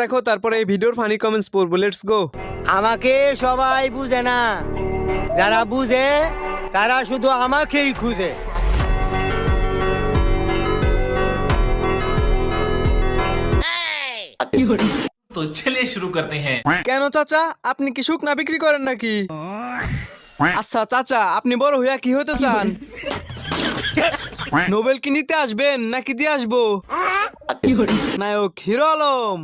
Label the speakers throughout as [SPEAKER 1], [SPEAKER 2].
[SPEAKER 1] দেখো তারপরে এই ভিডিওর ফানি কমেন্টস পড়বো। Let's go.
[SPEAKER 2] আমাকে সবাই বুঝে না, যারা বুঝে তারা শুধু আমাকেই খুঁজে।
[SPEAKER 3] तो चलिए शुरू करते हैं।
[SPEAKER 1] কেন চাচা, আপনি কি শুকনা বিক্রি করেন নাকি? আচ্ছা চাচা, আপনি বড় হইয়া কি হতে চান? নোবেল কি নিতে আসবেন নাকি দিয়ে আসবো? নায়ক হিরো আলম।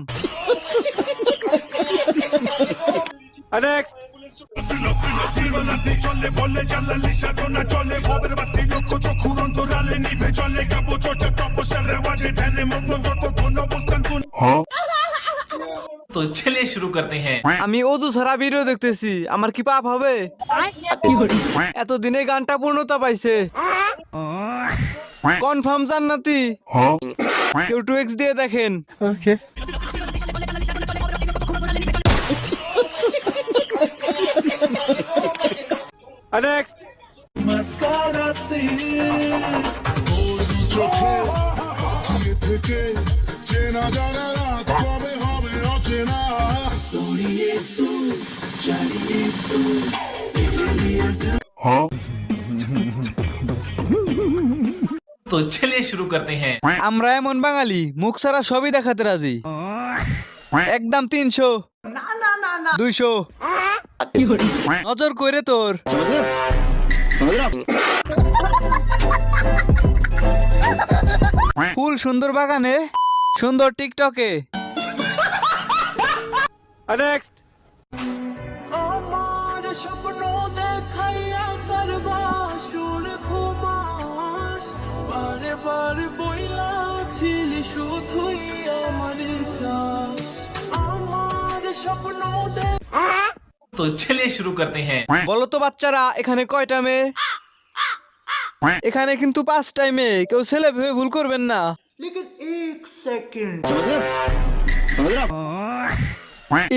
[SPEAKER 3] तो चलिए शुरू करते हैं।
[SPEAKER 1] আমি অজু ছাড়া ভিডিও দেখতেছি, আমার কি পাপ হবে? এতদিনে গানটা পূর্ণতা পাইছে। কনফার্ম জান্নাতি। কেউ 2x দিয়ে দেখেন।
[SPEAKER 3] तो चलिए शुरू करते हैं।
[SPEAKER 1] আমরা এমন বাঙালি, মুখ ছাড়া সবই দেখাতে রাজি। একদম 300, 200। নজর কইরে তোর। ফুল সুন্দর বাগানে, সুন্দর টিকটকে।
[SPEAKER 4] আমার স্বপ্ন দেখাইয়া করবা সুর ঘুমাস, বারে বারে বইলাছিলি শুধুই আমার চাস। আমার স্বপ্ন
[SPEAKER 3] तो चलिए शुरू करते हैं।
[SPEAKER 1] বলো তো বাচ্চারা, এখানে কয়টা মেয়ে? এখানে কিন্তু 5টাই মেয়ে, কেউ ছেলে ভেবে ভুল করবেন না।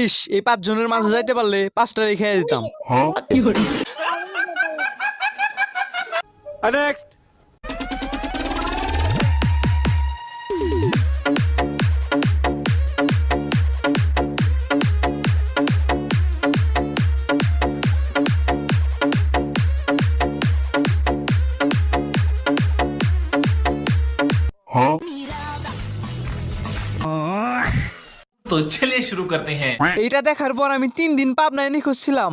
[SPEAKER 1] ইস, এই 5 জনের মাঝে যাইতে পারলে 5টা রেখে দিতাম।
[SPEAKER 3] तो चलिए शुरू करते हैं।
[SPEAKER 1] এইটা দেখার পর আমি 3 দিন পাবনায় নিখোঁজ ছিলাম।